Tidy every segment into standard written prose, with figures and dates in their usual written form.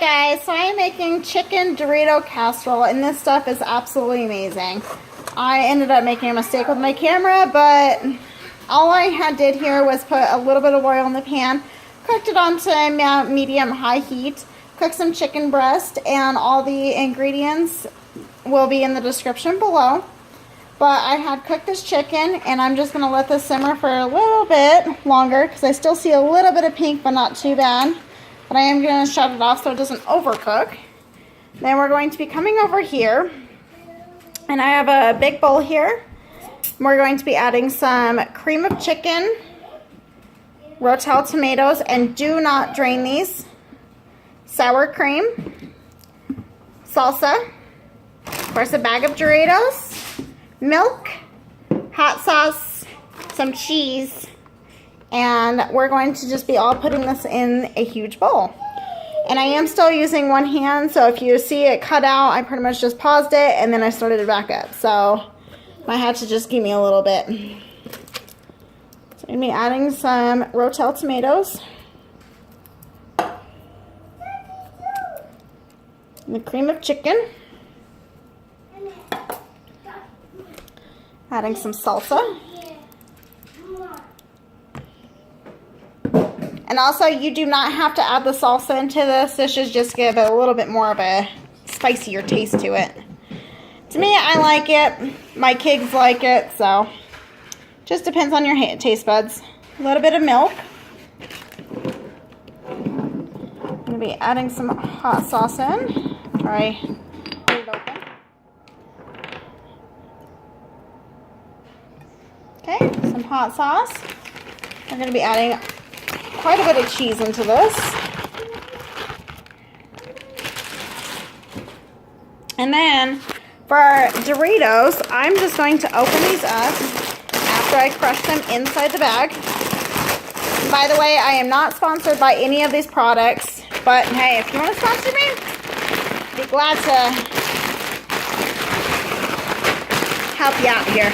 guys, so I'm making chicken Dorito casserole, and this stuff is absolutely amazing. I ended up making a mistake with my camera, but all I did here was put a little bit of oil in the pan, cooked it onto medium-high heat, cooked some chicken breast, and all the ingredients will be in the description below. But I had cooked this chicken, and I'm just going to let this simmer for a little bit longer because I still see a little bit of pink, but not too bad. But I am going to shut it off so it doesn't overcook. Then we're going to be coming over here, and I have a big bowl here. We're going to be adding some cream of chicken, Rotel tomatoes, and do not drain these, sour cream, salsa, of course a bag of Doritos, milk, hot sauce, some cheese, and we're going to just be all putting this in a huge bowl. And I am still using one hand, so if you see it cut out, I pretty much just paused it and then I started it back up. So I had to just give me a little bit. So I'm going to be adding some Rotel tomatoes. And the cream of chicken. Adding some salsa. And also, you do not have to add the salsa into this. This should just give it a little bit more of a spicier taste to it. To me, I like it. My kids like it, so just depends on your taste buds. A little bit of milk. I'm going to be adding some hot sauce in. Try put it open. Okay, some hot sauce. I'm going to be adding quite a bit of cheese into this. And then for our Doritos, I'm just going to open these up after I crush them inside the bag. And by the way, I am not sponsored by any of these products, but hey, if you want to sponsor me, I'd be glad to help you out here.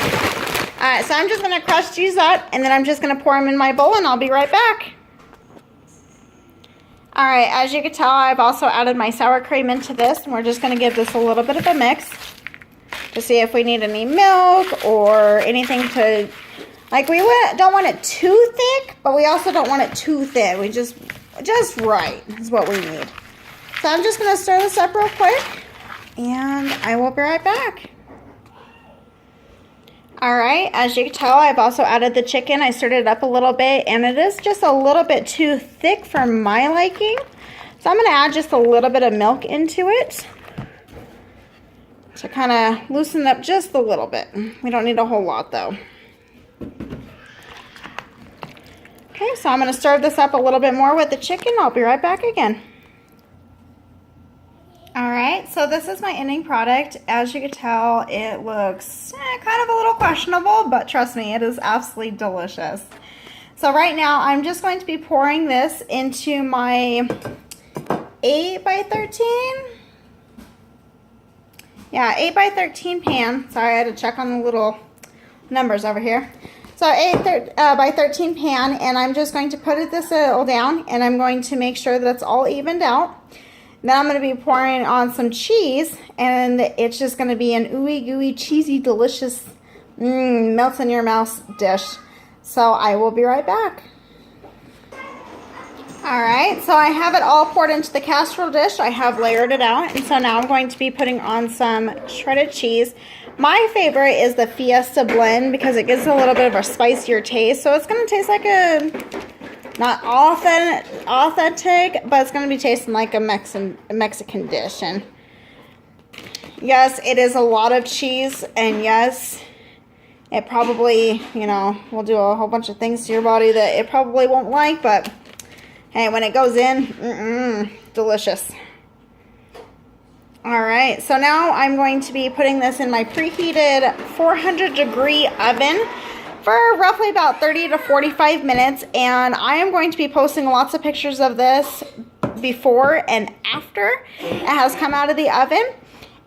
Alright, so I'm just going to crush these up, and then I'm just going to pour them in my bowl, and I'll be right back. Alright, as you can tell, I've also added my sour cream into this, and we're just going to give this a little bit of a mix to see if we need any milk or anything to, like, we don't want it too thick, but we also don't want it too thin. We just right is what we need. So I'm just going to stir this up real quick, and I will be right back. Alright, as you can tell, I've also added the chicken. I stirred it up a little bit, and it is just a little bit too thick for my liking. So I'm going to add just a little bit of milk into it to kind of loosen it up just a little bit. We don't need a whole lot, though. Okay, so I'm going to stir this up a little bit more with the chicken. I'll be right back again. Alright, so this is my ending product. As you can tell, it looks kind of a little questionable, but trust me, it is absolutely delicious. So right now, I'm just going to be pouring this into my 8x13. Yeah, 8x13 pan. Sorry, I had to check on the little numbers over here. So 8x13 pan, and I'm just going to put this all down, and I'm going to make sure that it's all evened out. Then I'm going to be pouring on some cheese, and it's just going to be an ooey gooey, cheesy, delicious, melts in your mouth dish. So I will be right back. Alright, so I have it all poured into the casserole dish. I have layered it out, and so now I'm going to be putting on some shredded cheese. My favorite is the Fiesta blend because it gives a little bit of a spicier taste. So it's going to taste like a, not authentic, but it's going to be tasting like a Mexican dish. And yes, it is a lot of cheese, and yes, it probably, you know, will do a whole bunch of things to your body that it probably won't like, but hey, when it goes in, delicious. Alright, so now I'm going to be putting this in my preheated 400-degree oven for roughly about 30 to 45 minutes, and I am going to be posting lots of pictures of this before and after it has come out of the oven,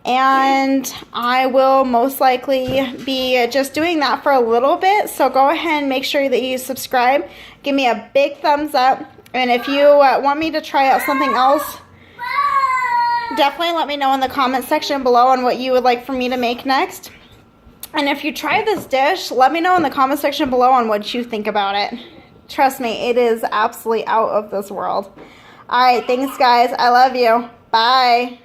and I will most likely be just doing that for a little bit. So go ahead and make sure that you subscribe, give me a big thumbs up, and if you want me to try out something else Definitely let me know in the comment section below on what you would like for me to make next. And if you try this dish, let me know in the comment section below on what you think about it. Trust me, it is absolutely out of this world. All right, thanks guys. I love you. Bye.